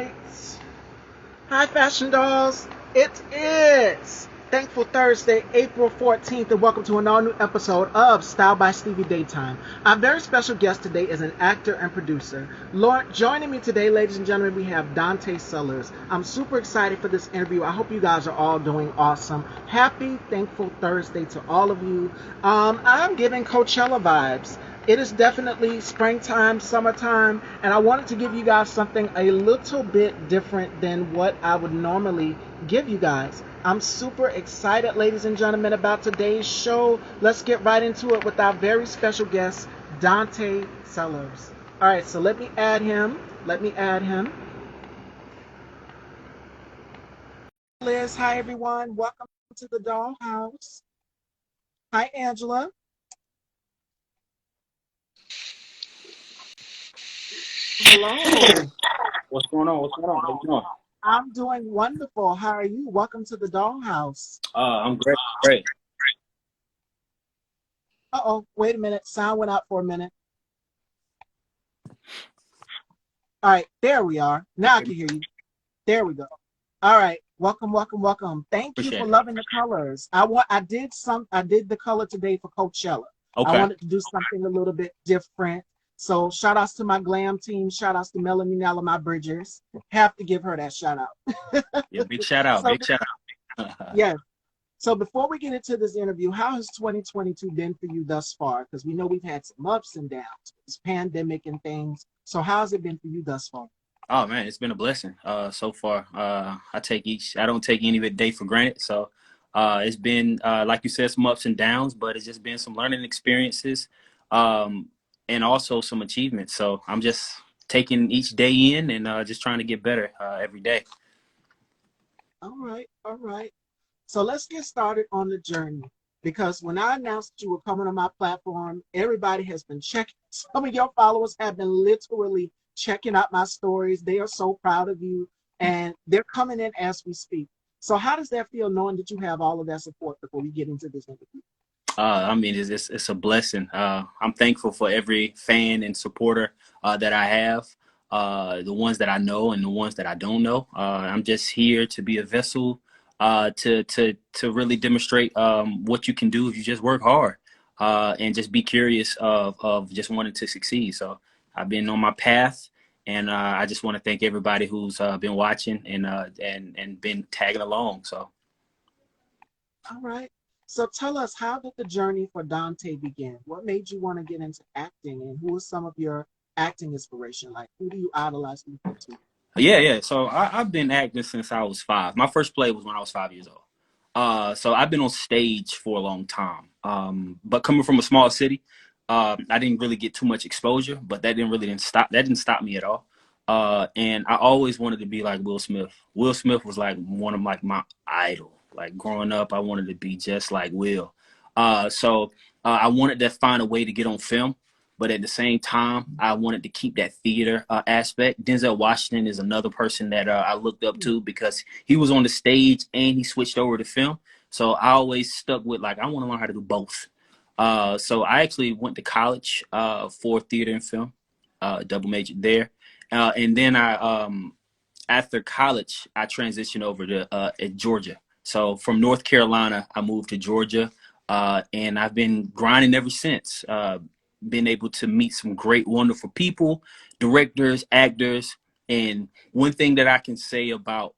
right. Hi, fashion dolls. It is Thankful Thursday, April 14th, and welcome to an all new episode of Style by Stevie Daytime. Our very special guest today is an actor and producer. Joining me today, ladies and gentlemen, we have Dante Sellers. I'm super excited for this interview. I hope you guys are all doing awesome. Happy Thankful Thursday to all of you. I'm getting Coachella vibes. It is definitely springtime, summertime, and I wanted to give you guys something a little bit different than what I would normally give you guys. I'm super excited, ladies and gentlemen, about today's show. Let's get right into it with our very special guest, Dante Sellers. All right, so let me add him. Liz, hi everyone. Welcome to the Dollhouse. Hi, Angela. Hello. What's going on? What's going on? How you doing? I'm doing wonderful. How are you? Welcome to the Dollhouse. I'm great. Great. Uh-oh, wait a minute. Sound went out for a minute. All right, there we are. Now I can hear you. There we go. All right. Welcome. Thank you Appreciate for it. loving the colors. I did the color today for Coachella. I Okay. wanted to do something a little bit different. So shout outs to my glam team. Shout outs to Melanie Nella, my Bridgers. Have to give her that shout out. Yeah. Big shout out. So Big shout out. yes. So before we get into this interview, how has 2022 been for you thus far? Because we know we've had some ups and downs, this pandemic and things. So how's it been for you thus far? Oh man, it's been a blessing. So far. I don't take any of it day for granted. So, it's been like you said, some ups and downs, but it's just been some learning experiences, um, and also some achievements. So I'm just taking each day in and just trying to get better every day. All right. So let's get started on the journey. Because when I announced that you were coming on my platform, everybody has been checking. Some of your followers have been literally checking out my stories. They are so proud of you, and they're coming in as we speak. So how does that feel knowing that you have all of that support before we get into this interview? I mean, it's a blessing. I'm thankful for every fan and supporter that I have, the ones that I know and the ones that I don't know. I'm just here to be a vessel to really demonstrate what you can do if you just work hard and just be curious of just wanting to succeed. So I've been on my path, and I just want to thank everybody who's been watching and been tagging along. So. All right. So tell us, how did the journey for Dante begin? What made you want to get into acting, and who is some of your acting inspiration? Like, who do you idolize and look up to? Yeah. So I've been acting since I was 5. My first play was when I was 5 years old. So I've been on stage for a long time. But coming from a small city, I didn't really get too much exposure, but that didn't stop me at all. And I always wanted to be like Will Smith. Will Smith was like one of like my idol. Like growing up, I wanted to be just like Will. So I wanted to find a way to get on film, but at the same time, I wanted to keep that theater aspect. Denzel Washington is another person that I looked up to because he was on the stage and he switched over to film. So I always stuck with like I want to learn how to do both. So I actually went to college for theater and film, double major there, and then after college I transitioned over to at Georgia. So from North Carolina, I moved to Georgia, and I've been grinding ever since. Been able to meet some great, wonderful people, directors, actors. And one thing that I can say about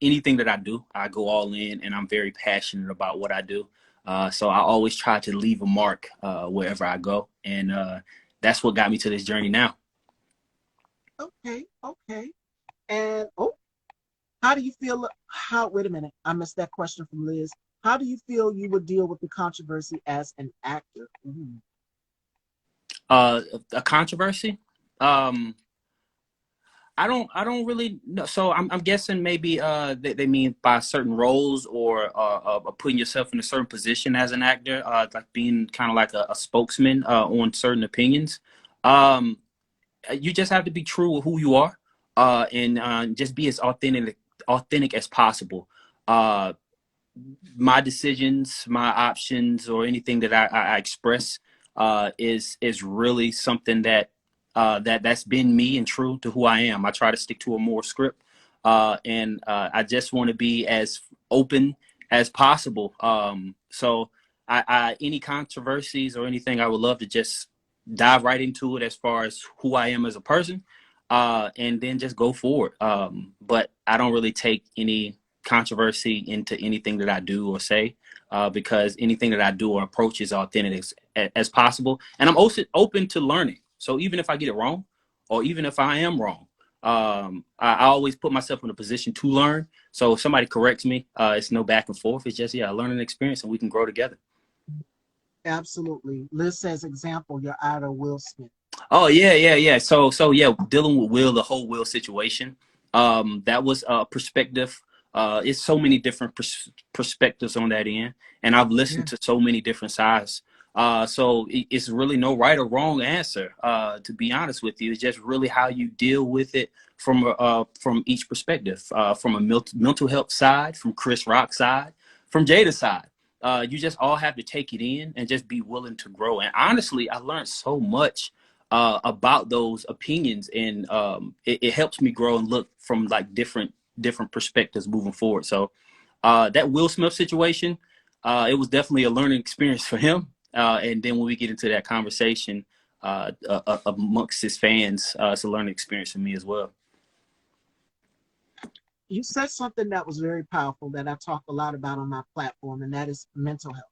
anything that I do, I go all in and I'm very passionate about what I do. So I always try to leave a mark wherever I go. And that's what got me to this journey now. Okay. And how do you feel? Wait a minute, I missed that question from Liz. How do you feel you would deal with the controversy as an actor? Ooh. A controversy? Um, I don't really know. So I'm guessing maybe they mean by certain roles or putting yourself in a certain position as an actor, like being kind of like a spokesman on certain opinions. Um, you just have to be true with who you are, and just be as authentic as possible. Uh, my decisions, my options, or anything that I express is really something that's been me and true to who I am. I try to stick to a more script. and I just want to be as open as possible. So any controversies or anything, I would love to just dive right into it as far as who I am as a person, and then just go forward. But I don't really take any controversy into anything that I do or say, because anything that I do or approach is authentic as possible, and I'm also open to learning. So even if I get it wrong, or even if I am wrong, I always put myself in a position to learn. So if somebody corrects me, it's no back and forth. It's just, yeah, a learning experience, and we can grow together. Absolutely. Liz says, example, your idol, Will Smith. Oh yeah. So yeah, dealing with Will, the whole Will situation. That was a perspective. It's so many different perspectives on that end, and I've Yeah. listened to so many different sides. So it's really no right or wrong answer. To be honest with you, it's just really how you deal with it from each perspective. From a mental health side, from Chris Rock's side, from Jada's side. You just all have to take it in and just be willing to grow. And honestly, I learned so much about those opinions, and it helps me grow and look from like different perspectives moving forward. So that Will Smith situation, it was definitely a learning experience for him. And then when we get into that conversation amongst his fans, it's a learning experience for me as well. You said something that was very powerful that I talk a lot about on my platform, and that is mental health.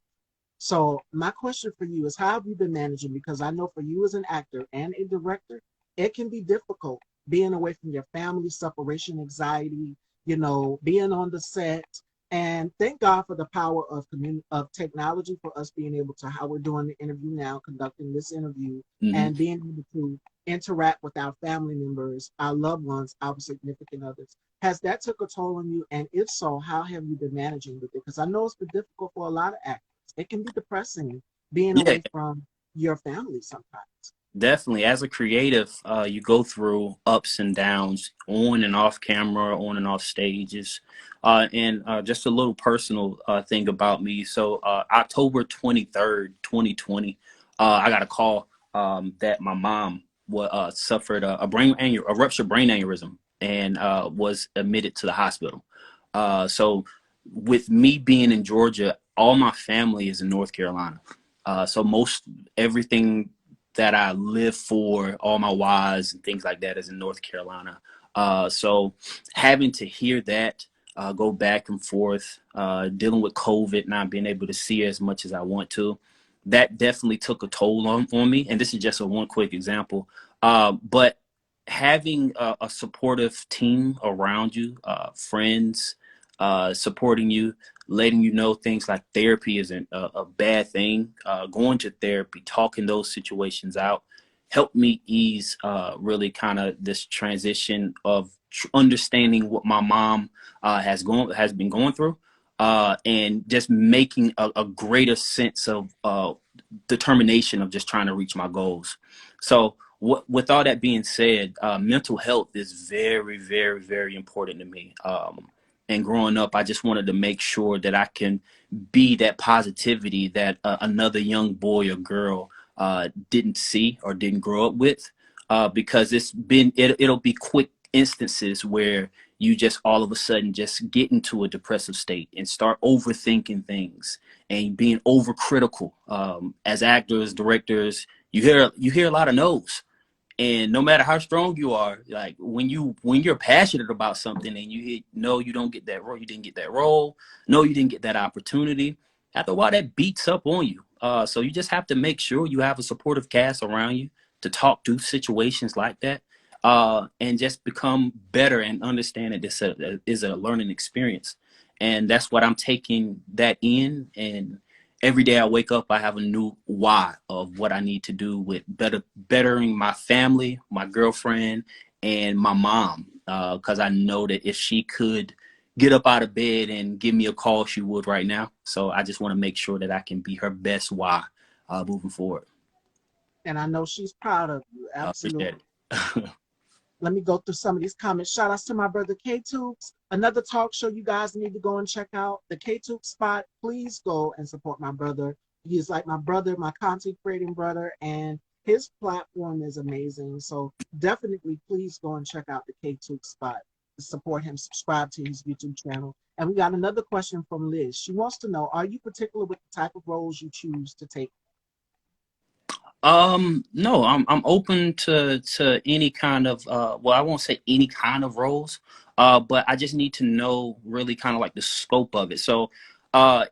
So my question for you is, how have you been managing? Because I know for you as an actor and a director, it can be difficult being away from your family, separation anxiety, being on the set. And thank God for the power of of technology for us being able to, how we're doing the interview now, conducting this interview, Mm-hmm. and being able to interact with our family members, our loved ones, our significant others. Has that took a toll on you? And if so, how have you been managing with it? Because I know it's been difficult for a lot of actors. It can be depressing being Yeah, away from your family sometimes. definitely. As a creative, you go through ups and downs on and off camera, on and off stages. And just a little personal thing about me. So October 23rd, 2020, I got a call that my mom suffered a ruptured brain aneurysm, and was admitted to the hospital. So with me being in Georgia, all my family is in North Carolina. So most everything that I live for, all my wives and things like that, is in North Carolina. So having to hear that, go back and forth, dealing with COVID, not being able to see as much as I want to, that definitely took a toll on me. And this is just a one quick example. But having a supportive team around you, friends supporting you, letting you know things like therapy isn't a bad thing. Going to therapy, talking those situations out, helped me ease really kind of this transition of understanding what my mom has been going through, and just making a greater sense of determination of just trying to reach my goals. So with all that being said, mental health is very, very, very important to me. And growing up, I just wanted to make sure that I can be that positivity that another young boy or girl didn't see or didn't grow up with, because it'll be quick instances where you just all of a sudden just get into a depressive state and start overthinking things and being overcritical. As actors, directors, you hear a lot of no's, and no matter how strong you are, like when you're passionate about something and you hit no, you don't get that role, you didn't get that role, no, you didn't get that opportunity. After a while, that beats up on you. So you just have to make sure you have a supportive cast around you to talk through situations like that, and just become better and understand that this is a learning experience. And that's what I'm taking that in. And every day I wake up, I have a new why of what I need to do with bettering my family, my girlfriend, and my mom. Because I know that if she could get up out of bed and give me a call, she would right now. So I just want to make sure that I can be her best why moving forward. And I know she's proud of you. Appreciate Absolutely. it. Let me go through some of these comments. Shout outs to my brother K Tubes. Another talk show you guys need to go and check out. The K Tube spot. Please go and support my brother. He is like my brother, my content creating brother, and his platform is amazing. So definitely please go and check out the K Tube spot. support him, subscribe to his YouTube channel. And we got another question from Liz. She wants to know, are you particular with the type of roles you choose to take? No, I'm open to any kind of well, I won't say any kind of roles, but I just need to know really kind of like the scope of it. So, uh,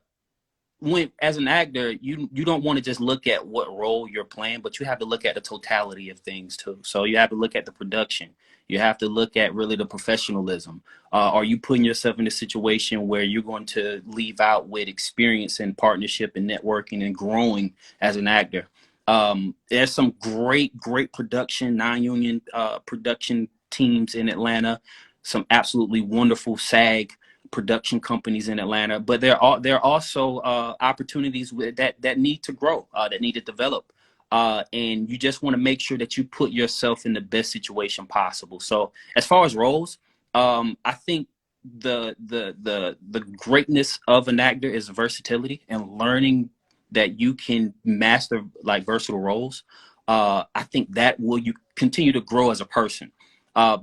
when as an actor, you don't want to just look at what role you're playing, but you have to look at the totality of things too. So you have to look at the production. You have to look at really the professionalism. Are you putting yourself in a situation where you're going to leave out with experience and partnership and networking and growing as an actor? There's some great production, non-union production teams in Atlanta, some absolutely wonderful SAG production companies in Atlanta, but there are also opportunities that need to grow, that need to develop, and you just want to make sure that you put yourself in the best situation possible. So as far as roles, I think the greatness of an actor is versatility and learning that you can master like versatile roles. I think that will you continue to grow as a person,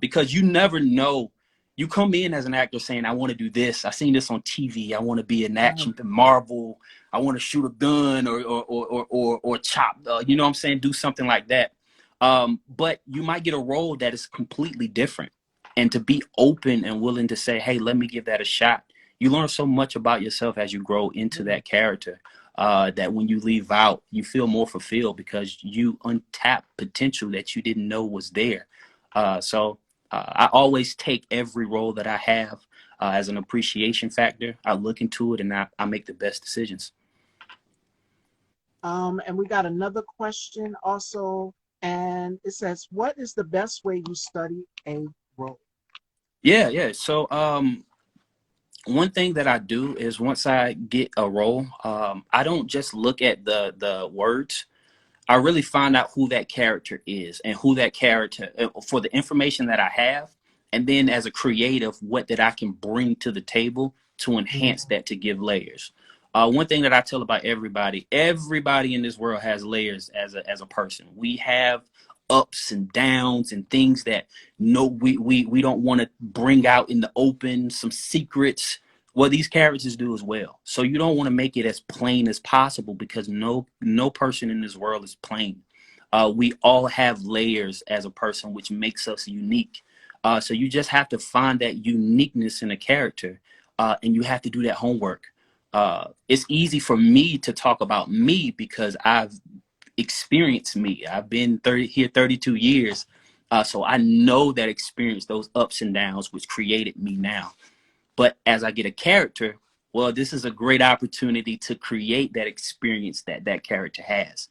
because you never know. You come in as an actor saying, I want to do this. I seen this on TV. I want to be an action Marvel. I want to shoot a gun or chop. You know what I'm saying? Do something like that. But you might get a role that is completely different. And to be open and willing to say, hey, let me give that a shot. You learn so much about yourself as you grow into that character, that when you leave out, you feel more fulfilled because you untap potential that you didn't know was there. I always take every role that I have as an appreciation factor. I look into it and I make the best decisions. And we got another question also, and it says, what is the best way you study a role? Yeah. So one thing that I do is once I get a role, I don't just look at the words. I really find out who that character is and who that character for the information that I have. And then as a creative, what that I can bring to the table to enhance that, to give layers. One thing that I tell about everybody in this world has layers as a person. We have ups and downs and things that we don't want to bring out in the open, some secrets. Well, these characters do as well. So you don't want to make it as plain as possible because no person in this world is plain. We all have layers as a person, which makes us unique. So you just have to find that uniqueness in a character, and you have to do that homework. It's easy for me to talk about me because I've experienced me. I've been 32 years. So I know that experience, those ups and downs, which created me now. But as I get a character, well, this is a great opportunity to create that experience that that character has.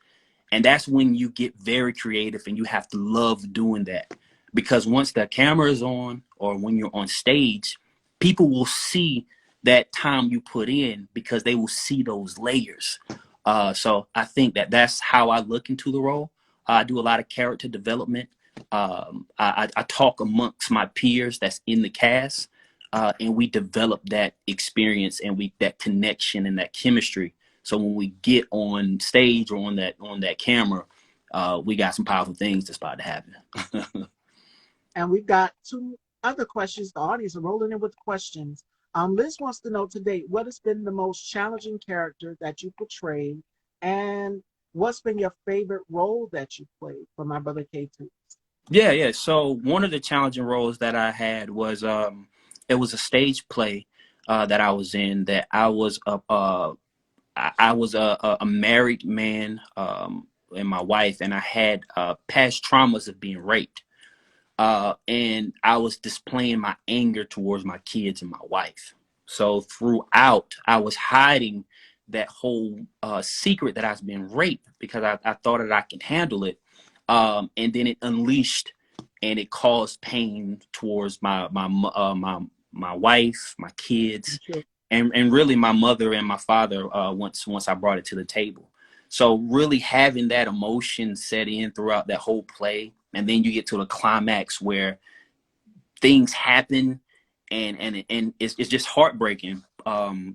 And that's when you get very creative and you have to love doing that. Because once the camera is on or when you're on stage, people will see that time you put in because they will see those layers. So I think that that's how I look into the role. I do a lot of character development. I talk amongst my peers that's in the cast, and we develop that experience and that connection and that chemistry. So when we get on stage or on that camera, we got some powerful things that's about to happen. And we've got two other questions. The audience are rolling in with questions. Liz wants to know today, what has been the most challenging character that you portrayed, and what's been your favorite role that you played for My Brother K2? Yeah. So one of the challenging roles that I had was it was a stage play that I was in. That I was a married man, and my wife, and I had past traumas of being raped. And I was displaying my anger towards my kids and my wife. So throughout, I was hiding that whole secret that I was being raped because I thought that I can handle it. And then it unleashed and it caused pain towards my wife, my kids, and really my mother and my father once I brought it to the table. So really having that emotion set in throughout that whole play, and then you get to the climax where things happen, and it's just heartbreaking.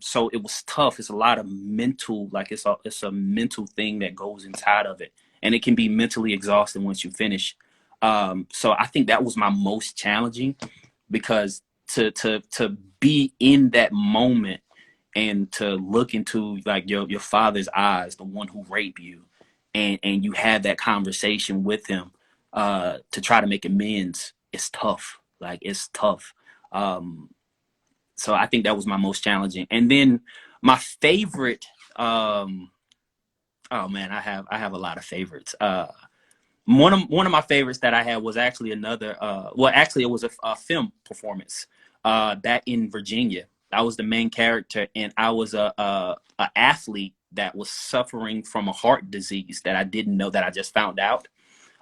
So it was tough. It's a lot of mental, like it's a mental thing that goes inside of it, and it can be mentally exhausting once you finish. So I think that was my most challenging because to be in that moment and to look into like your father's eyes, the one who raped you, and you have that conversation with him to try to make amends, it's tough. Like it's tough. So I think that was my most challenging. And then my favorite, oh man, I have a lot of favorites. One of my favorites that I had was actually another. Well, actually, it was a film performance back in Virginia. I was the main character, and I was a athlete that was suffering from a heart disease that I didn't know, that I just found out,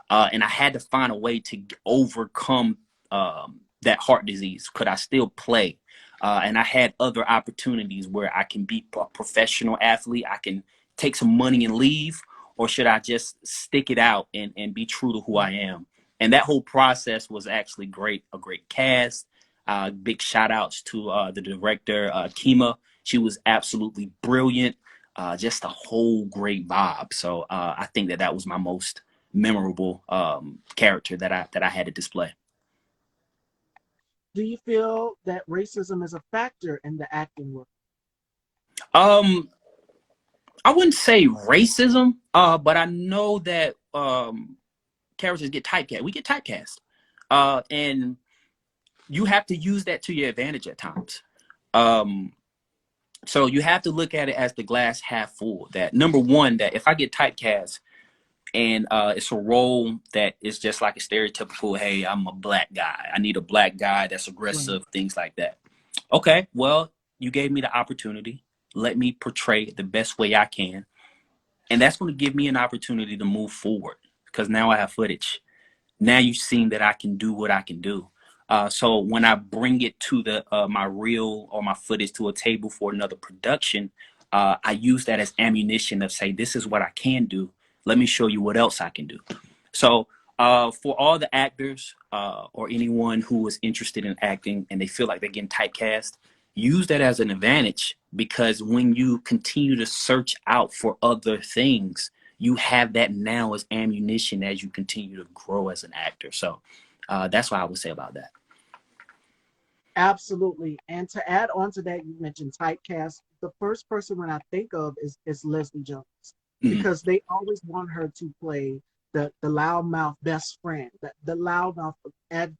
and I had to find a way to overcome that heart disease. Could I still play? And I had other opportunities where I can be a professional athlete. I can take some money and leave, or should I just stick it out and be true to who I am? And that whole process was actually great, a great cast. Big shout outs to the director, Kima. She was absolutely brilliant. Just a whole great vibe. So I think that was my most memorable character that I had to display. Do you feel that racism is a factor in the acting work? Um, I wouldn't say racism, but I know that characters get typecast. We get typecast, and you have to use that to your advantage at times. Um, so you have to look at it as the glass half full. That number one, that if I get typecast and it's a role that is just like a stereotypical, hey, I'm a black guy. I need a black guy that's Right. aggressive, things like that. Okay, well, you gave me the opportunity. Let me portray it the best way I can. And that's going to give me an opportunity to move forward because now I have footage. Now you've seen that I can do what I can do. So when I bring it to the my reel or my footage to a table for another production, I use that as ammunition of say, this is what I can do. Let me show you what else I can do. So for all the actors or anyone who is interested in acting and they feel like they're getting typecast, use that as an advantage, because when you continue to search out for other things, you have that now as ammunition as you continue to grow as an actor. So that's what I would say about that. Absolutely. And to add on to that, you mentioned typecast. The first person when I think of is Leslie Jones, Mhm. because they always want her to play the loudmouth best friend, the loudmouth, and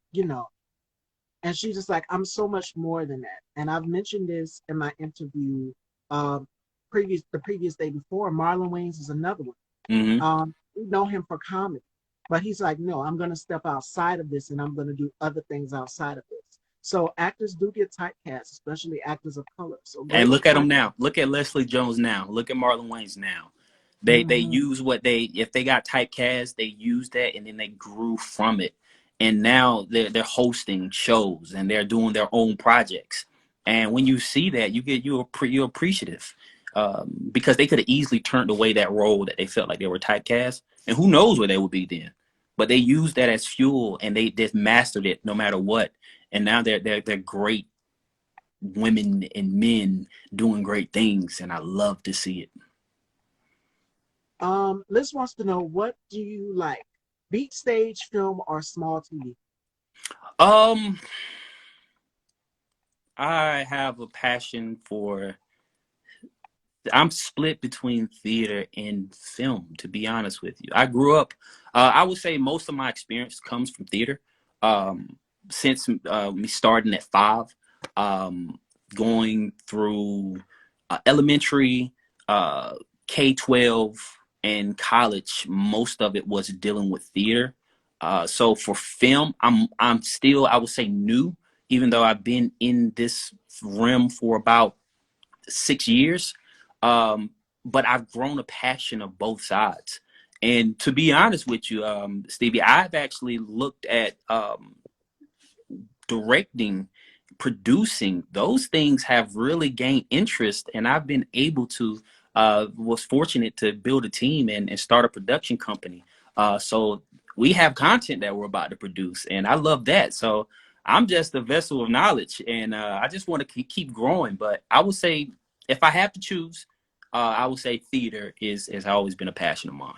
and she's just like, I'm so much more than that. And I've mentioned this in my interview um, the previous day before. Marlon Wayans is another one. Mhm. We know him for comedy, but he's like, no, I'm going to step outside of this and I'm going to do other things outside of this. So actors do get typecast, especially actors of color. So And great look at point. them now. Look at Leslie Jones now. Look at Marlon Wayans now. They Mhm. use what they, if they got typecast, they used that and then they grew from it. And now they're hosting shows and they're doing their own projects. And when you see that, you're appreciative, because they could have easily turned away that role that they felt like they were typecast, and who knows where they would be then. But they used that as fuel and they just mastered it no matter what. And now they're great women and men doing great things, and I love to see it. Liz wants to know, what do you like? Beat stage, film, or small TV? Um, I have a passion for. I'm split between theater and film, to be honest with you. I grew up. I would say most of my experience comes from theater. Since me starting at 5, um, going through elementary, uh, K-12, and college, most of it was dealing with theater. So for film, I'm still, I would say, new, even though I've been in this realm for about 6 years. Um, but I've grown a passion of both sides. And to be honest with you, Stevie, I've actually looked at directing, producing. Those things have really gained interest, and I've been able to, was fortunate to build a team and start a production company. So we have content that we're about to produce, and I love that. So I'm just a vessel of knowledge, and I just want to keep growing. But I would say, if I have to choose, I would say theater is has always been a passion of mine.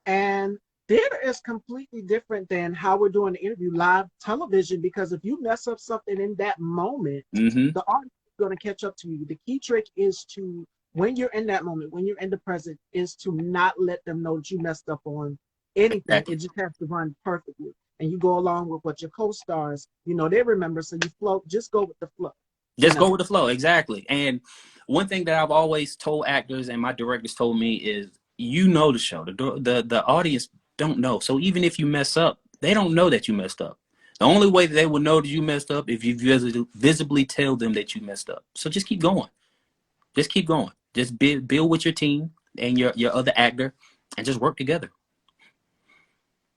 And theater is completely different than how we're doing the interview live television, because if you mess up something in that moment, Mm-hmm. the audience is going to catch up to you. The key trick is to, when you're in that moment, when you're in the present, is to not let them know that you messed up on anything. It Exactly. just has to run perfectly. And you go along with what your co-stars, they remember. So you flow, just go with the flow, you Just go know. with the flow. Exactly. And one thing that I've always told actors and my directors told me is, you know, the show, the audience don't know. So even if you mess up, they don't know that you messed up. The only way that they will know that you messed up if you visibly tell them that you messed up. So just keep going. Just keep going. Just build with your team and your other actor, and just work together.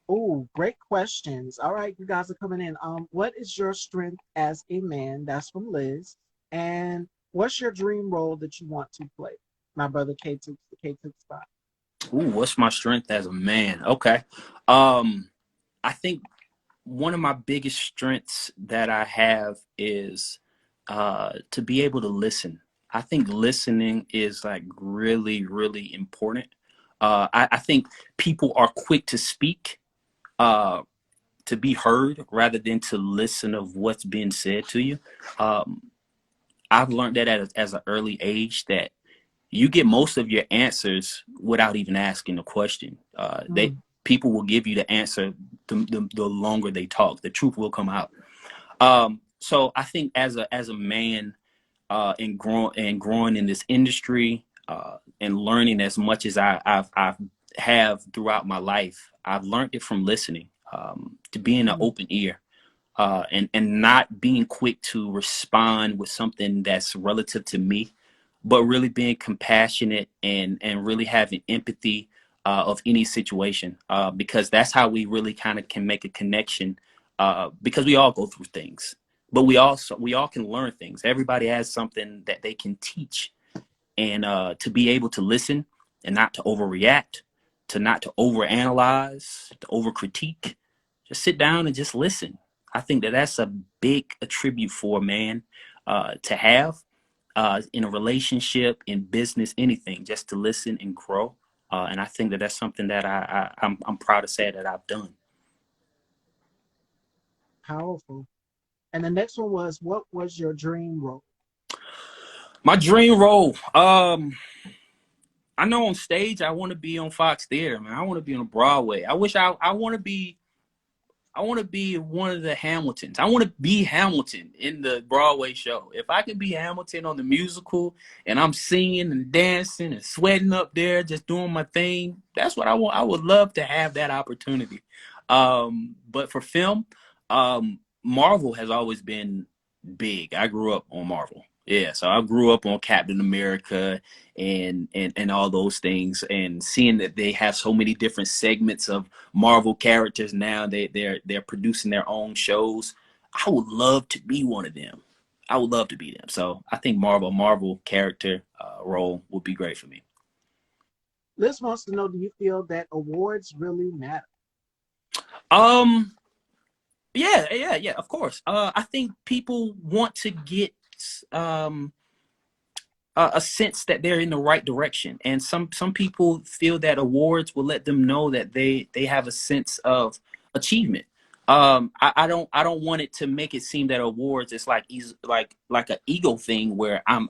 Oh, great questions. All right, you guys are coming in. What is your strength as a man? That's from Liz. And what's your dream role that you want to play? My brother K took the spot. Ooh, what's my strength as a man? Okay. Um, I think one of my biggest strengths that I have is to be able to listen. I think listening is like really, really important. I think people are quick to speak, uh, to be heard rather than to listen of what's being said to you. Um, I've learned that as an early age that you get most of your answers without even asking the question. They Mm, people will give you the answer the longer they talk. The truth will come out. So I think as a man, and growing in this industry, and learning as much as I've have throughout my life, I've learned it from listening, to being an mm, open ear, and not being quick to respond with something that's relative to me, but really being compassionate and really having empathy, of any situation, because that's how we really kind of can make a connection, because we all go through things, but we all can learn things. Everybody has something that they can teach, and to be able to listen and not to overreact, to not to overanalyze, to overcritique, just sit down and just listen. I think that that's a big attribute for a man, to have, in a relationship, in business, anything, just to listen and grow. And I think that that's something that I'm proud to say that I've done. powerful. And the next one was, what was your dream role? My dream role, I know on stage I want to be on Fox Theater, man. I want to be on Broadway. I want to be one of the Hamiltons. I want to be Hamilton in the Broadway show. If I could be Hamilton on the musical and I'm singing and dancing and sweating up there, just doing my thing, that's what I want. I would love to have that opportunity. But for film, Marvel has always been big. I grew up on Marvel. Yeah, so I grew up on Captain America and all those things, and seeing that they have so many different segments of Marvel characters now. They're producing their own shows. I would love to be one of them. I would love to be them. So I think Marvel character, role would be great for me. Liz wants to know, do you feel that awards really matter? Um, yeah, yeah, yeah. Of course. I think people want to get, um a sense that they're in the right direction, and some people feel that awards will let them know that they have a sense of achievement. I don't want it to make it seem that awards is like like an ego thing where I'm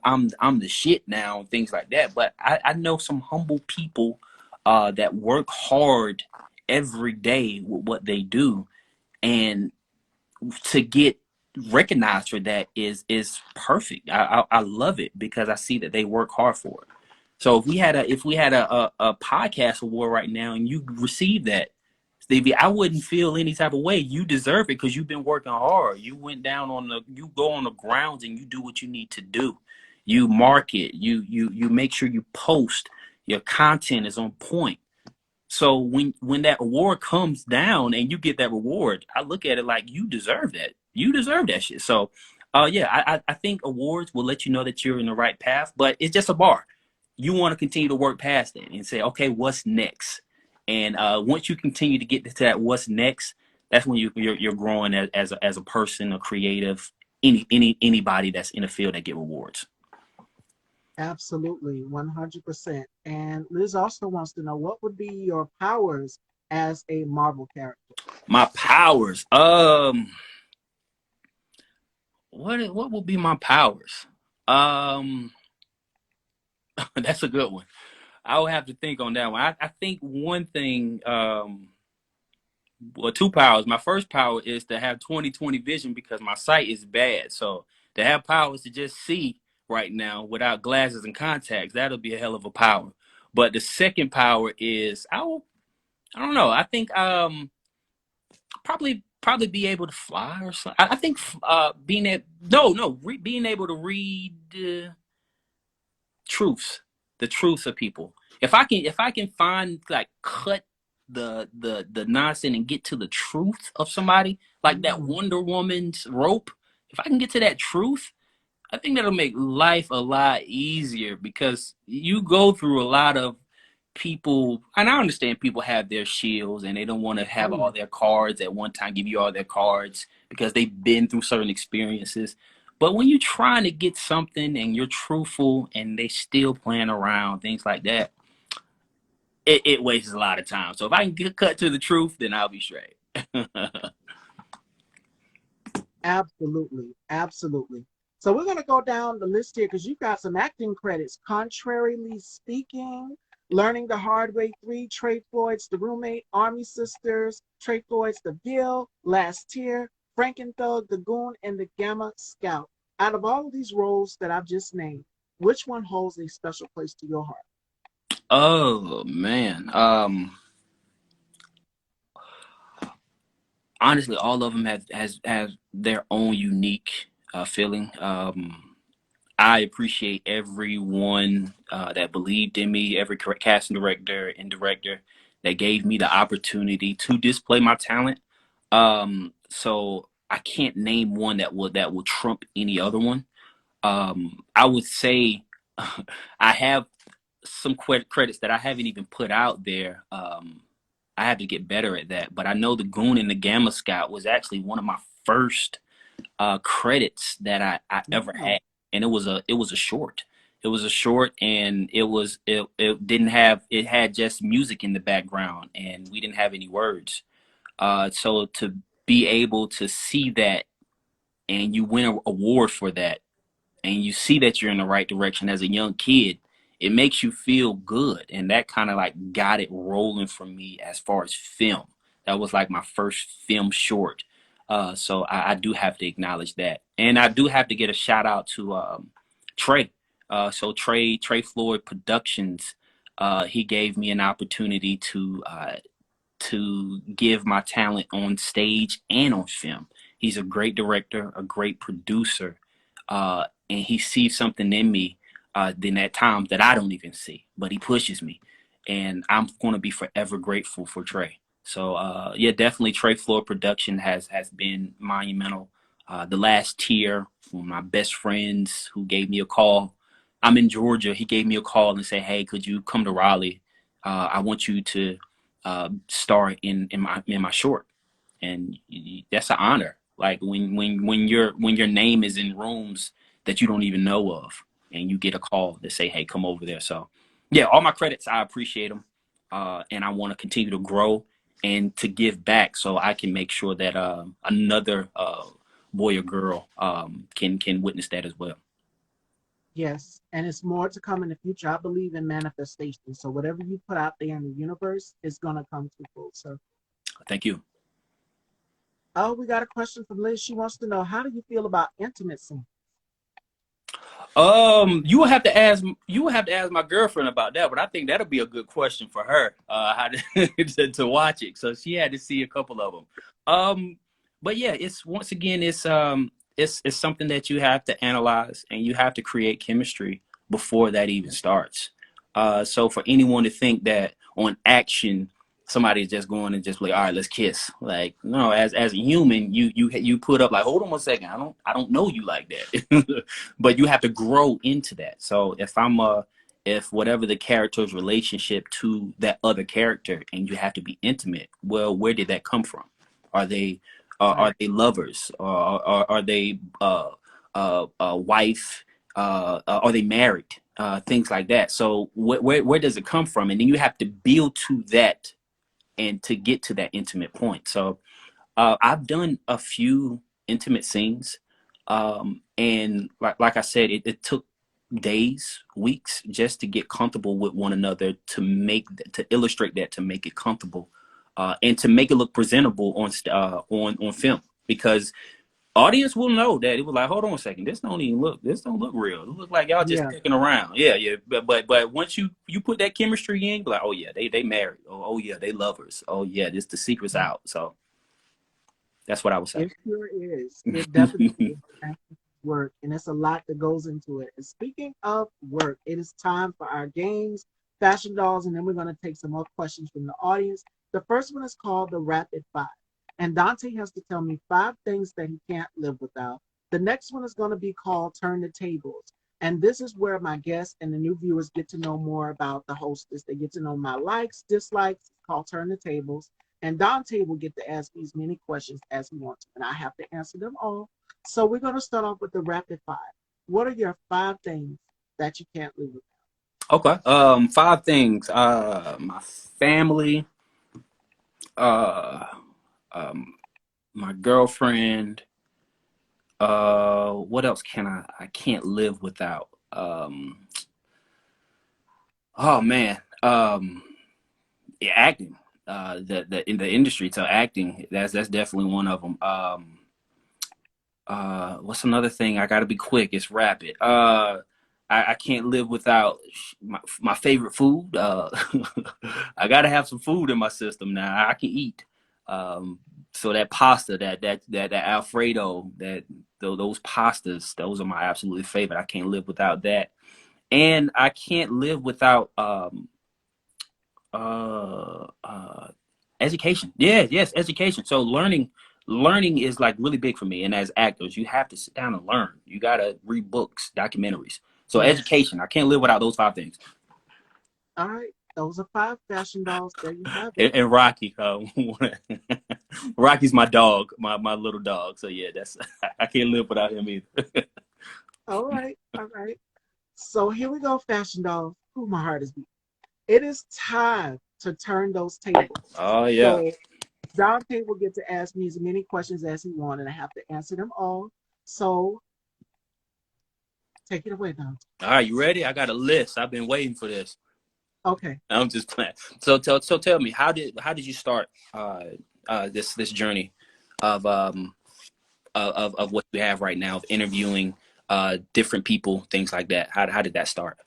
the shit now and things like that. But I know some humble people, that work hard every day with what they do, and to get recognized for that is perfect. I love it because I see that they work hard for it. So if we had a podcast award right now and you receive that, Stevie, I wouldn't feel any type of way. You deserve it because you've been working hard. You go on the grounds and you do what you need to do. You market, you make sure you post, your content is on point. So when that award comes down and you get that reward, I look at it like you deserve that. You deserve that shit. So, yeah, I think awards will let you know that you're in the right path, but it's just a bar. You want to continue to work past it and say, okay, what's next? And once you continue to get to that, what's next? That's when you're growing as a person, a creative, anybody that's in a field that get rewards. Absolutely, 100%. And Liz also wants to know, what would be your powers as a Marvel character? My powers. What will be my powers? Um, that's a good one. I would have to think on that one. I think one thing, well, two powers. My first power is to have 20/20 vision because my sight is bad. So to have powers to just see right now without glasses and contacts, that'll be a hell of a power. But the second power is I don't know. I think probably be able to fly or something. I think being able being able to read truths, the truths of people. If I can find like cut the nonsense and get to the truth of somebody, like that Mm, Wonder Woman's rope. If I can get to that truth, I think that'll make life a lot easier because you go through a lot of people, and I understand people have their shields and they don't want to oh have yeah. all their cards at one time, give you all their cards because they've been through certain experiences. But when you're trying to get something and you're truthful and they still playing around, things like that, it wastes a lot of time. So if I can get cut to the truth, then I'll be straight. Absolutely, absolutely. So we're gonna go down the list here because you've got some acting credits. Contrarily Speaking, Learning the Hard Way 3, Trey Floyd's The Roommate, Army Sisters, Trey Floyd's The Bill, Last Tier, Frankenthug, The Goon, and The Gamma Scout. Out of all of these roles that I've just named, which one holds a special place to your heart? Oh man. Honestly, all of them have their own unique feeling. I appreciate everyone that believed in me, every casting director and director that gave me the opportunity to display my talent. So I can't name one that will trump any other one. I would say I have some credits that I haven't even put out there. I have to get better at that. But I know the Goon and the Gamma Scout was actually one of my first credits that I ever Wow. had, and it was a short. It was a short, and it didn't have it had just music in the background, and we didn't have any words. So to be able to see that and you win an award for that and you see that you're in the right direction as a young kid, it makes you feel good. And that kind of like got it rolling for me as far as film. That was like my first film short. So I do have to acknowledge that. And I do have to get a shout out to Trey. So Trey Floyd Productions, he gave me an opportunity to give my talent on stage and on film. He's a great director, a great producer, and he sees something in me then at times that I don't even see, but he pushes me, and I'm going to be forever grateful for Trey. So yeah, definitely Trey Floyd Production has been monumental. The Last Tier, one of my best friends who gave me a call. I'm in Georgia. He gave me a call and said, "Hey, could you come to Raleigh? I want you to star in my short," and that's an honor. Like when your name is in rooms that you don't even know of, and you get a call to say, "Hey, come over there." So, yeah, all my credits, I appreciate them, and I want to continue to grow and to give back, so I can make sure that another boy or girl can witness that as well. Yes, and it's more to come in the future. I believe in manifestation. So whatever you put out there in the universe is gonna come to full. So, Thank you. oh, we got a question from Liz. She wants to know, how do you feel about intimacy? You will have to ask my girlfriend about that, but I think that'll be a good question for her. How to watch it, so she had to see a couple of them. But yeah, it's once again, it's something that you have to analyze and you have to create chemistry before that even starts. So for anyone to think that on action somebody's just going and just like, all right, let's kiss. Like, no, as a human, you put up like, hold on one second, I don't know you like that, but you have to grow into that. So if whatever the character's relationship to that other character, and you have to be intimate, well, where did that come from? Are they Right. are they lovers? Or are they wife? Are they married? Things like that. So where does it come from? And then you have to build to that and to get to that intimate point. So I've done a few intimate scenes, and like I said, it took days, weeks, just to get comfortable with one another, to illustrate that, to make it comfortable, and to make it look presentable on film, because audience will know that it was like, hold on a second, this don't look real. It look like y'all just Yeah. picking around. Yeah, yeah. But once you put that chemistry in, you're like, oh yeah, they married. Oh yeah, they lovers. Oh yeah, this the secret's out. So that's what I would say. It sure is. It definitely is work, and it's a lot that goes into it. And speaking of work, it is time for our games, fashion dolls, and then we're going to take some more questions from the audience. The first one is called the Rapid Five, and Dante has to tell me five things that he can't live without. The next one is going to be called Turn the Tables, and this is where my guests and the new viewers get to know more about the hostess. They get to know my likes, dislikes. It's called Turn the Tables. And Dante will get to ask me as many questions as he wants, and I have to answer them all. So we're going to start off with the rapid five. What are your five things that you can't live without? Okay. Five things. My family. Uh, um, my girlfriend. What else I can't live without? Oh man. Yeah, acting. The in the industry, so acting. That's definitely one of them. What's another thing? I got to be quick. It's rapid. I can't live without my favorite food. I got to have some food in my system now. I can eat. Um, so that pasta, that Alfredo, those pastas, those are my absolutely favorite. I can't live without that, and I can't live without uh, uh, education. Yes, education. So learning is like really big for me. And as actors, you have to sit down and learn. You gotta read books, documentaries. So Yes. education, I can't live without those five things. All right. Those are five fashion dolls. There you have it. And Rocky, Rocky's my dog, my little dog. So yeah, that's I can't live without him either. All right. All right. So here we go, fashion dolls. Ooh, my heart is beating. It is time to turn those tables. Oh yeah. So Dante will get to ask me as many questions as he wants, and I have to answer them all. So take it away, Dante. All right, you ready? I got a list. I've been waiting for this. Okay. I'm just playing. So tell me, how did you start this journey of of what you have right now, of interviewing different people, things like that? How did that start?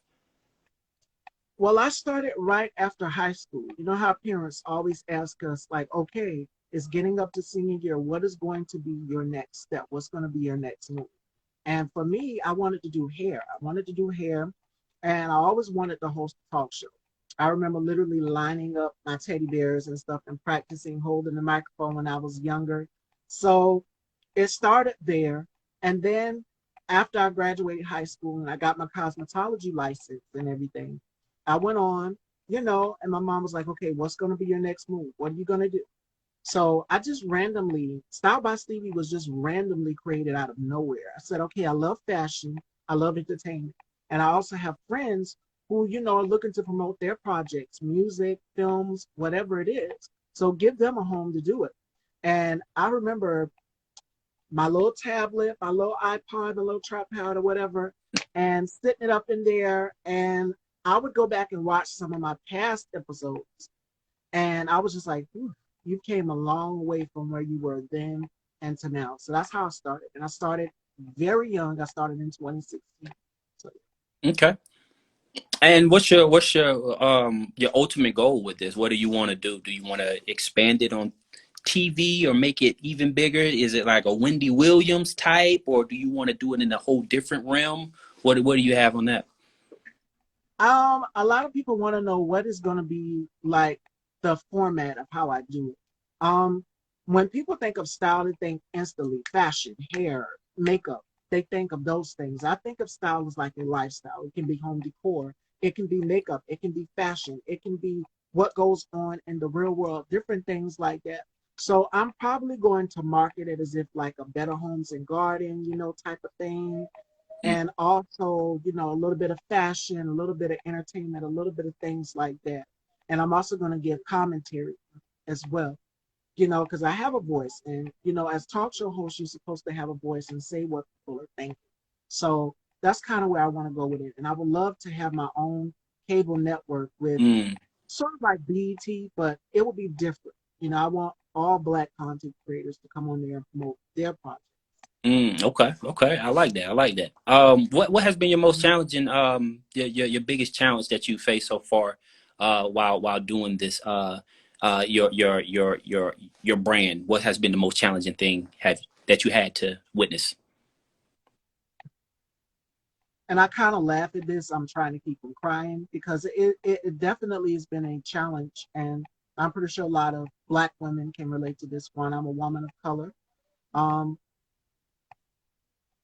Well, I started right after high school. You know how parents always ask us, like, okay, it's getting up to senior year. What is going to be your next step? What's going to be your next move? And for me, I wanted to do hair. I wanted to do hair, and I always wanted to host a talk show. I remember literally lining up my teddy bears and stuff and practicing holding the microphone when I was younger. So it started there. And then after I graduated high school and I got my cosmetology license and everything, I went on, and my mom was like, okay, what's going to be your next move? What are you going to do? So I just randomly, Style by Stevie was just randomly created out of nowhere. I said, okay, I love fashion, I love entertainment. And I also have friends who, are looking to promote their projects, music, films, whatever it is. So give them a home to do it. And I remember my little tablet, my little iPod, my little tripod or whatever, and sitting it up in there. And I would go back and watch some of my past episodes. And I was just like, you came a long way from where you were then and to now. So that's how I started. And I started very young. I started in 2016. So Okay. And what's your ultimate goal with this? What do you want to do? Do you want to expand it on TV or make it even bigger? Is it like a Wendy Williams type, or do you want to do it in a whole different realm? What do you have on that? A lot of people want to know what is going to be like the format of how I do it. When people think of style, they think instantly fashion, hair, makeup. They think of those things. I think of style as like a lifestyle. It can be home decor, it can be makeup, it can be fashion, it can be what goes on in the real world, different things like that. So I'm probably going to market it as if like a Better Homes and Garden, type of thing, Mm. and also, a little bit of fashion, a little bit of entertainment, a little bit of things like that. And I'm also going to give commentary. as well. Because I have a voice, and as talk show host, you're supposed to have a voice and say what people are thinking. So that's kind of where I want to go with it, and I would love to have my own cable network with Mm. sort of like BET, but it will be different. I want all Black content creators to come on there and promote their project. Okay, okay. I like that. I like that. What has been your most challenging, your biggest challenge that you faced so far, while doing this, your brand? What has been the most challenging thing have that you had to witness? And I kind of laugh at this. I'm trying to keep from crying because it definitely has been a challenge. And I'm pretty sure a lot of Black women can relate to this one. I'm a woman of color. Um,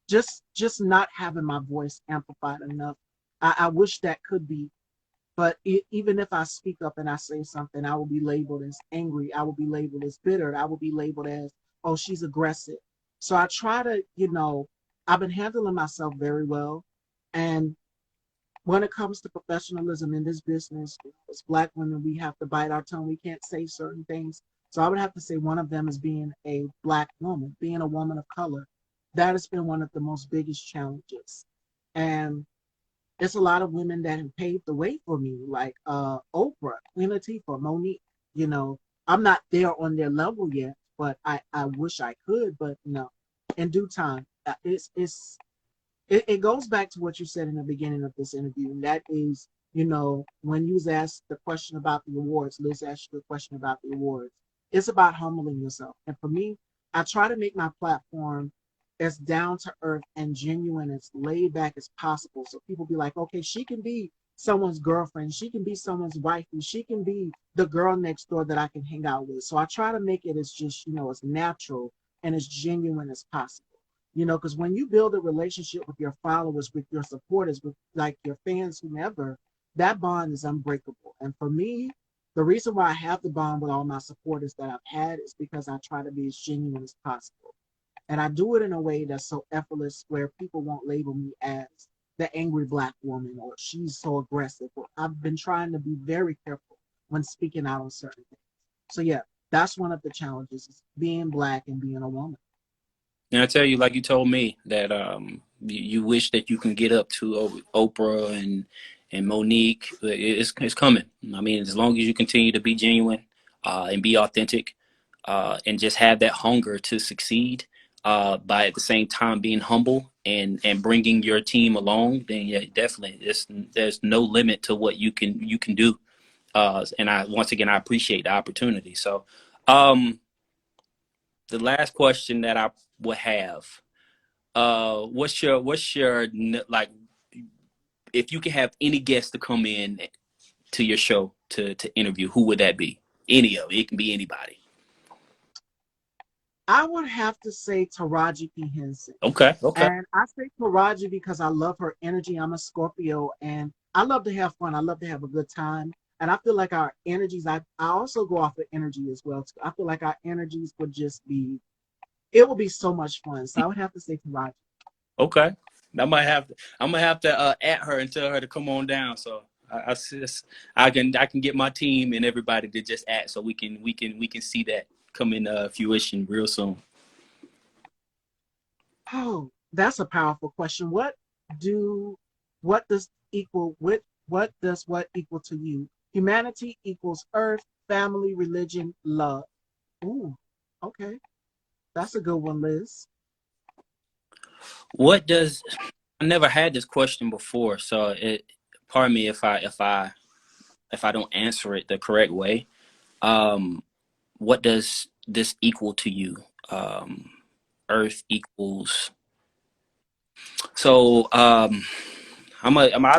just not having my voice amplified enough. I wish that could be, but even if I speak up and I say something, I will be labeled as angry. I will be labeled as bitter. I will be labeled as, oh, she's aggressive. So I try to, I've been handling myself very well. And when it comes to professionalism in this business, as Black women, we have to bite our tongue. We can't say certain things. So I would have to say one of them is being a Black woman, being a woman of color. That has been one of the most biggest challenges. And it's a lot of women that have paved the way for me, like Oprah, Queen Latifah, Monique. You know, I'm not there on their level yet, but I wish I could. But in due time, it goes back to what you said in the beginning of this interview, and that is, when you was asked the question about the awards, Liz asked you the question about the awards. It's about humbling yourself, and for me, I try to make my platform as down to earth and genuine, as laid back as possible, so people be like, okay, she can be someone's girlfriend, she can be someone's wife, and she can be the girl next door that I can hang out with. So I try to make it as just as natural and as genuine as possible. Because when you build a relationship with your followers, with your supporters, with like your fans, whomever, that bond is unbreakable. And for me, the reason why I have the bond with all my supporters that I've had is because I try to be as genuine as possible. And I do it in a way that's so effortless where people won't label me as the angry Black woman or she's so aggressive. Or I've been trying to be very careful when speaking out on certain things. So yeah, that's one of the challenges, is being Black and being a woman. And I tell you, like you told me, that you wish that you can get up to Oprah and Monique. It's coming. I mean, as long as you continue to be genuine, and be authentic, and just have that hunger to succeed, by at the same time being humble and bringing your team along, then yeah, definitely, there's no limit to what you can do. And I once again I appreciate the opportunity. So, um, the last question that I would have, what's your like, if you can have any guest to come in to your show to interview, who would that be? Any of it. It can be anybody. I would have to say Taraji P. Henson. Okay, okay. And I say Taraji because I love her energy. I'm a Scorpio and I love to have fun. I love to have a good time. And I feel like our energies, I also go off of energy as well too. I feel like our energies would just be, it would be so much fun. So I would have to say Taraji. Okay. I'm gonna have to at her and tell her to come on down. So I can get my team and everybody to just act, so we can see that come in fruition real soon. Oh, that's a powerful question. Do what does equal what does what equal to you? Humanity equals earth, family, religion, love. Ooh, okay. That's a good one, Liz. What does I never had this question before, so pardon me if I don't answer it the correct way. Um, what does this equal to you? Um, Earth equals. So I'll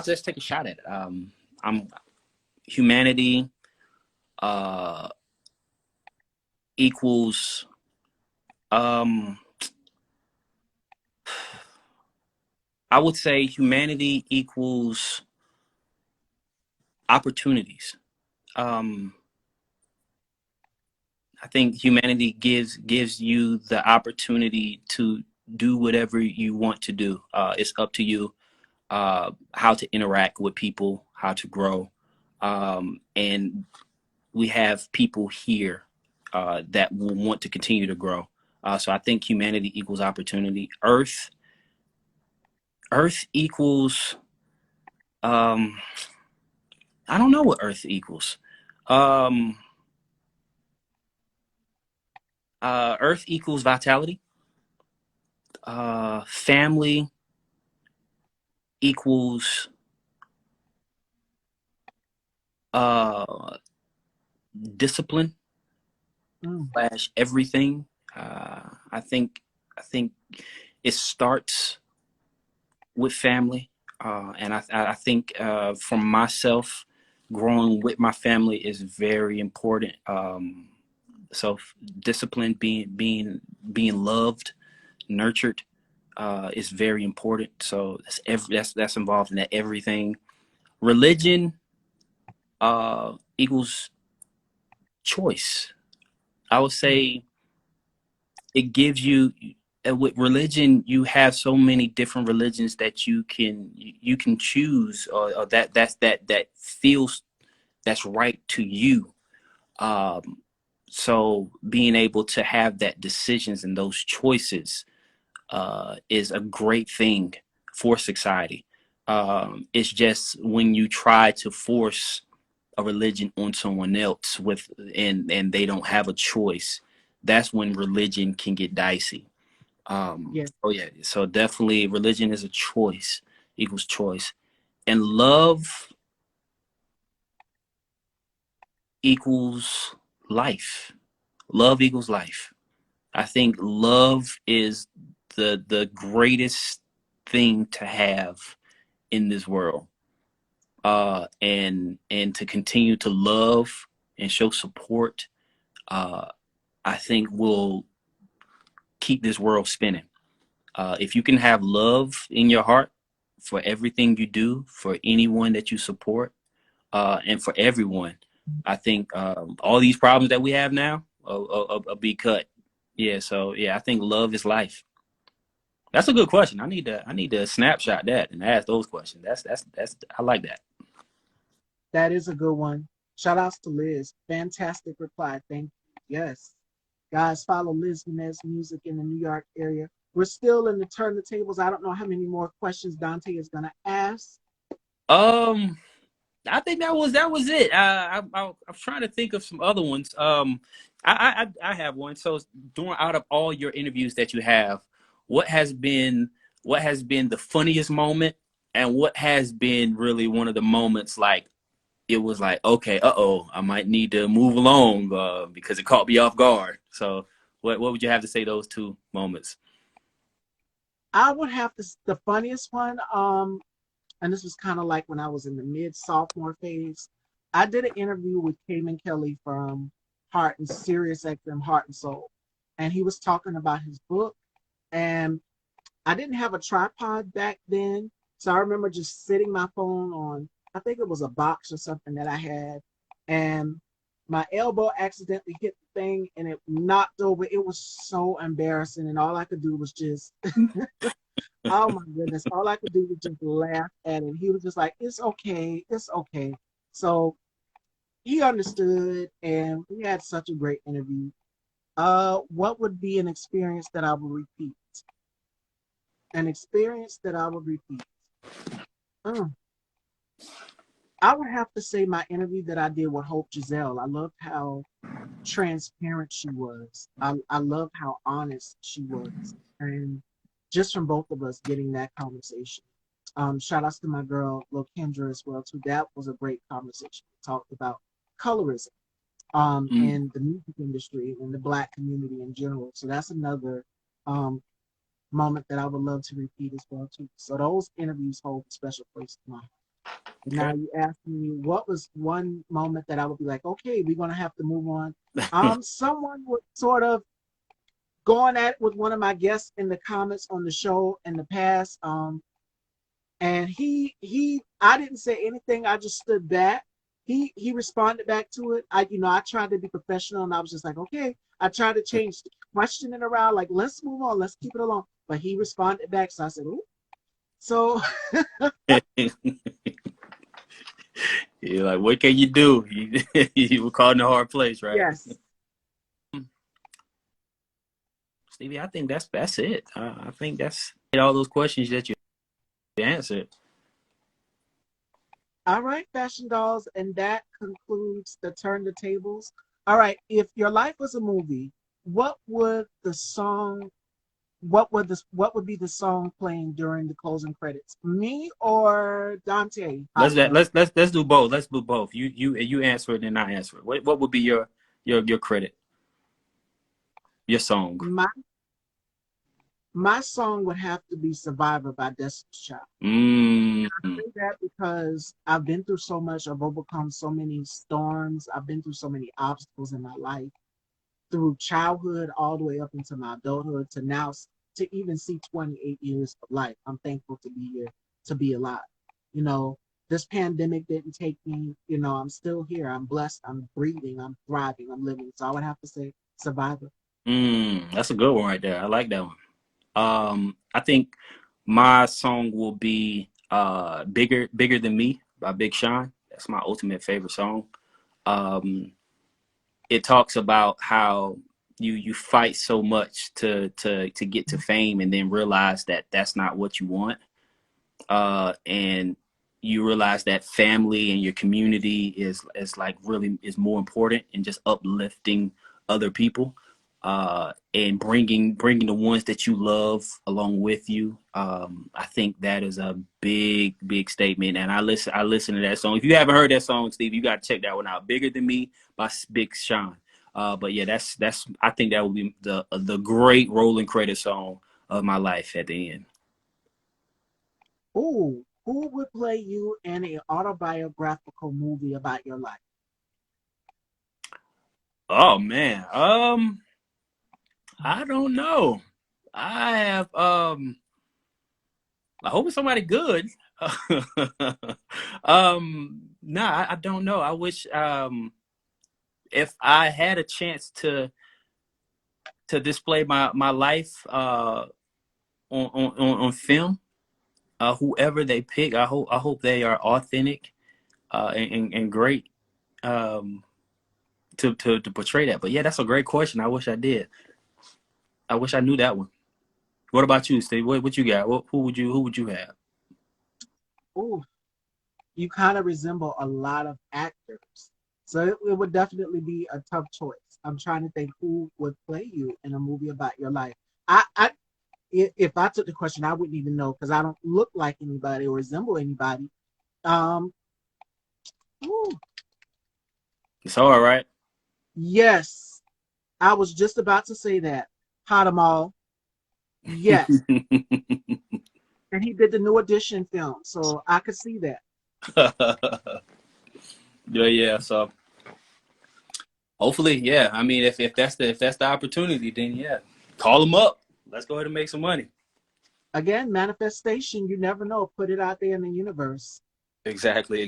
just take a shot at it. I'm humanity uh, equals. Um, I would say humanity equals opportunities. Um, I think humanity gives you the opportunity to do whatever you want to do. It's up to you, how to interact with people, how to grow, and we have people here. that will want to continue to grow. So I think humanity equals opportunity. Earth equals, um, I don't know what Earth equals. Um, Earth equals vitality. Family equals uh, discipline slash everything. I think I think it starts with family, and I think for myself, growing with my family is very important. So discipline, being loved, nurtured, is very important. So that's involved in that everything. Religion equals choice. I would say it gives you, with religion you have so many different religions that you can choose, or that feels that's right to you. Um, so being able to have that decisions and those choices is a great thing for society. It's just when you try to force a religion on someone else and they don't have a choice, that's when religion can get dicey. Yeah. Oh yeah, so definitely religion is a choice, equals choice, and love equals life. Love equals life. I think love is the greatest thing to have in this world. And to continue to love and show support, uh, I think will keep this world spinning. If you can have love in your heart for everything you do, for anyone that you support, and for everyone, I think all these problems that we have now will be cut. Yeah, so yeah, I think love is life. That's a good question. I need to snapshot that and ask those questions. That's I like that. That is a good one. Shout outs to Liz. Fantastic reply. Thank you. Yes. Guys, follow Liz Jimenez Music in the New York area. We're still in the turn the tables. I don't know how many more questions Dante is going to ask. Um, I think that was it. I was trying to think of some other ones. I have one. So during out of all your interviews that you have, what has been what has been the funniest moment, and what has been really one of the moments like it was like, okay, I might need to move along because it caught me off guard. So what would you have to say those two moments? I would have to, the funniest one, and this was kind of like when I was in the mid sophomore phase. I did an interview with Cayman Kelly from Heart and Sirius XM Heart and Soul, and he was talking about his book. And I didn't have a tripod back then, so I remember just sitting my phone on, I think it was a box or something that I had, and my elbow accidentally hit the thing and it knocked over. It was so embarrassing, and all I could do was just, oh my goodness, all I could do was just laugh at it. He was just like, "It's okay, it's okay." So he understood, and we had such a great interview. What would be an experience that I would repeat? An experience that I would repeat. Mm. I would have to say my interview that I did with Hope Giselle. I loved how transparent she was. I loved how honest she was. And just from both of us getting that conversation. Shout outs to my girl, Lil Kendra, as well, too. That was a great conversation. We talked about colorism Mm, in the music industry and the Black community in general. So that's another um, moment that I would love to repeat as well too. So those interviews hold a special place in my heart. Now okay. you asked me what was one moment that I would be like, okay, we're gonna have to move on. Someone was sort of going at with one of my guests in the comments on the show in the past. And he I didn't say anything, I just stood back. He responded back to it. I tried to be professional and I was just like, okay. I tried to change the questioning around, like, let's move on, let's keep it along. But he responded back, so I said, ooh. So You're like, what can you do? You were caught in a hard place, right? yes, Stevie, I think that's it. I think that's all those questions that you answered. All right, fashion dolls, and that concludes the turn the tables. All right, if your life was a movie, what would the song what would be the song playing during the closing credits? Me or Dante? Hot girl. Let's do both. Let's do both. You answer it and I answer it. What would be your credit? Your song? My my song would have to be Survivor by Destiny's Child. Mm. I say that because I've been through so much, I've overcome so many storms, I've been through so many obstacles in my life, through childhood all the way up into my adulthood to now to even see 28 years of life. I'm thankful to be here, to be alive. You know, this pandemic didn't take me, I'm still here. I'm blessed. I'm breathing. I'm thriving. I'm living. So I would have to say Survivor. That's a good one right there. I like that one. I think my song will be Bigger Than Me by Big Sean. That's my ultimate favorite song. Um, it talks about how you fight so much to get to fame and then realize that that's not what you want. And you realize that family and your community is like really is more important and just uplifting other people, and bringing the ones that you love along with you. I think that is a big statement, and I listen to that song. If you haven't heard that song, Steve, you got to check that one out. Bigger Than Me by Big Sean. But yeah, that's I think that would be the great rolling credit song of my life at the end. Ooh, who would play you in an autobiographical movie about your life? Oh man. I don't know. I have I hope it's somebody good. Nah, I don't know. I wish if I had a chance to display my life on film, whoever they pick, I hope they are authentic and great um to portray that. But yeah, that's a great question. I wish I did. I wish I knew that one. What about you, Steve? What you got? Who would you have? Ooh, you kind of resemble a lot of actors. So it would definitely be a tough choice. I'm trying to think who would play you in a movie about your life. If I took the question, I wouldn't even know because I don't look like anybody or resemble anybody. Um, ooh, It's all right. yes, I was just about to say that. Hadamal, yes, and he did the New Edition film, so I could see that. Yeah. So hopefully, yeah. I mean, if that's the opportunity, then yeah, call them up. Let's go ahead and make some money. Again, manifestation. You never know. Put it out there in the universe. Exactly.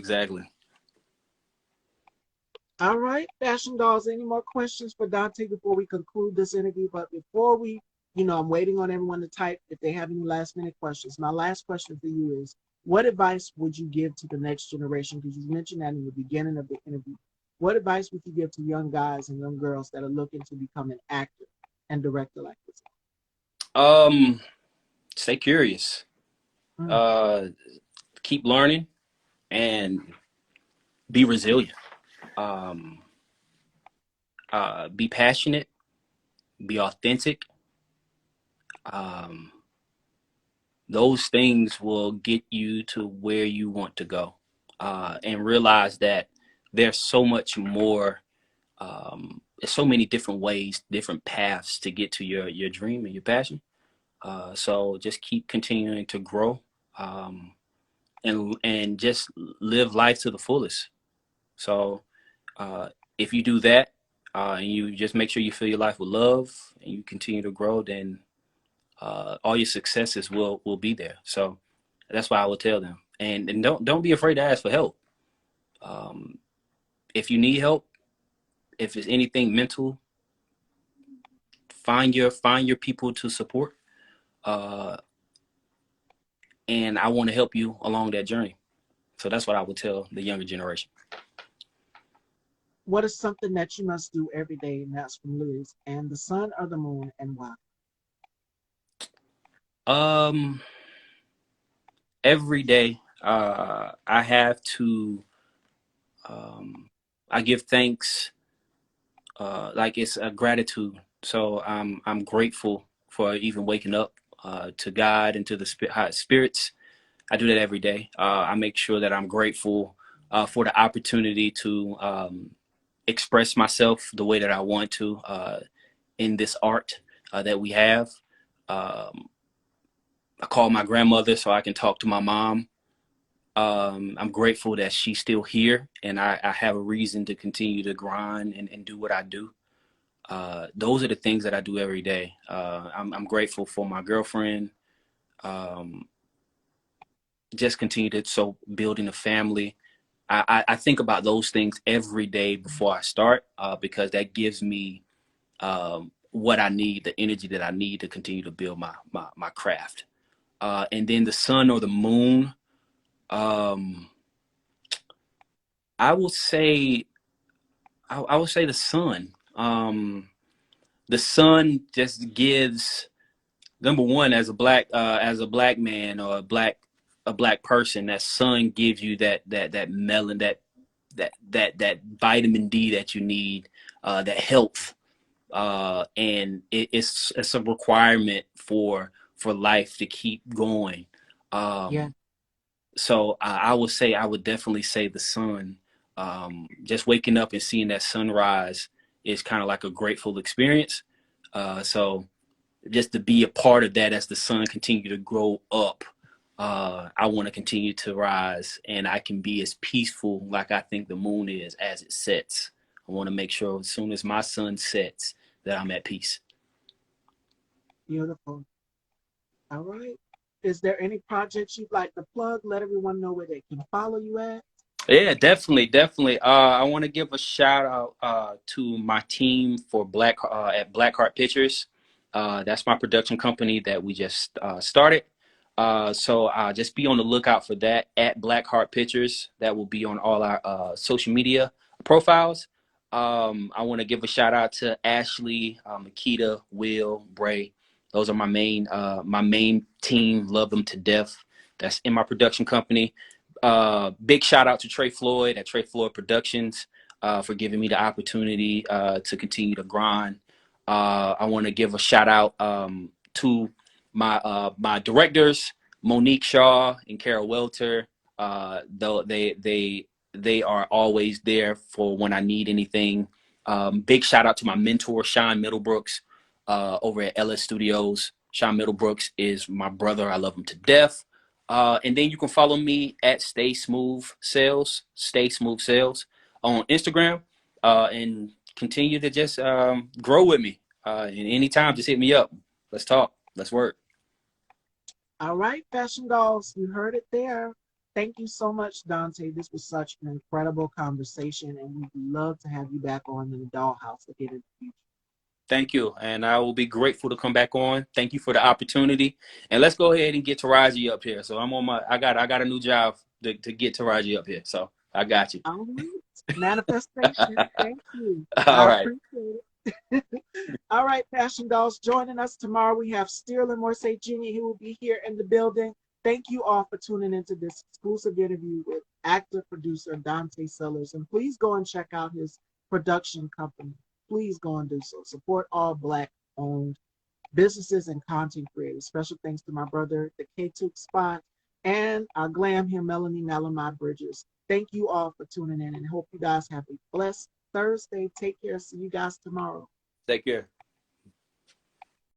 All right, Fashion Dolls, any more questions for Dante before we conclude this interview? But before we, I'm waiting on everyone to type if they have any last minute questions. My last question for you is what advice would you give to the next generation? Because you mentioned that in the beginning of the interview. What advice would you give to young guys and young girls that are looking to become an actor and director like this? Um, Stay curious. Mm. Uh, Keep learning and be resilient. Um, be passionate. Be authentic. Um, those things will get you to where you want to go, and realize that there's so much more. There's so many different ways, different paths to get to your dream and your passion. So just keep continuing to grow, um, and just live life to the fullest. So uh, if you do that, and you just make sure you fill your life with love and you continue to grow, then all your successes will be there. So that's why I would tell them, and don't be afraid to ask for help. Um, if you need help, if it's anything mental, find your people to support, uh, and I want to help you along that journey. So that's what I would tell the younger generation. What is something that you must do every day? And that's from Liz. And the sun or the moon and why? Um, every day, I have to, I give thanks, like it's a gratitude. So I'm grateful for even waking up, to God and to the high spirits. I do that every day. I make sure that I'm grateful, for the opportunity to, express myself the way that I want to, in this art, that we have. Um, I call my grandmother so I can talk to my mom. I'm grateful that she's still here and I have a reason to continue to grind and do what I do. Those are the things that I do every day. I'm grateful for my girlfriend. Um, just continue to building a family. I think about those things every day before I start, because that gives me, what I need, the energy that I need to continue to build my craft. And then the sun or the moon, um, I will say I would say the sun. The sun just gives, number one, as a black man or a black person, that sun gives you that melon, that vitamin D that you need, that health, and it's a requirement for life to keep going. Yeah. Um, so I would say I would definitely say the sun. Just waking up and seeing that sunrise is kind of like a grateful experience. So just to be a part of that as the sun continue to grow up, I want to continue to rise, and I can be as peaceful like I think the moon is as it sets. I want to make sure as soon as my sun sets that I'm at peace. Beautiful. All right. Is there any projects you'd like to plug? Let everyone know where they can follow you at. Yeah, definitely, definitely. I want to give a shout out, to my team for at Blackheart Pictures. That's my production company that we just, started. So just be on the lookout for that at Blackheart Pictures. That will be on all our, social media profiles. I want to give a shout out to Ashley, Makita, Will, Bray. Those are my main team. Love them to death. That's in my production company. Big shout out to Trey Floyd at Trey Floyd Productions, for giving me the opportunity, to continue to grind. I want to give a shout out, to my directors, Monique Shaw and Carol Welter. Though they are always there for when I need anything. Big shout out to my mentor, Sean Middlebrooks, over at LS Studios. Sean Middlebrooks is my brother. I love him to death. And then you can follow me at Stay Smooth Sales on Instagram, and continue to just, grow with me. And anytime, just hit me up. Let's talk. Let's work. All right, Fashion Dolls, you heard it there. Thank you so much, Dante. This was such an incredible conversation, and we'd love to have you back on in the dollhouse again in the future. Thank you. And I will be grateful to come back on. Thank you for the opportunity. And let's go ahead and get Taraji up here. So I got a new job to get Taraji up here. So I got you. All right, manifestation. Thank you. All I right. appreciate it. All right, Fashion Dolls, joining us tomorrow, we have Sterling Morsey Jr. He will be here in the building. Thank you all for tuning into this exclusive interview with actor producer Dante Sellers. And please go and check out his production company. Please go and do so. Support all Black owned businesses and content creators. Special thanks to my brother, the K2 Spot, and our glam here, Melanie Malamai Bridges. Thank you all for tuning in and hope you guys have a blessed Thursday. Take care. See you guys tomorrow. Take care.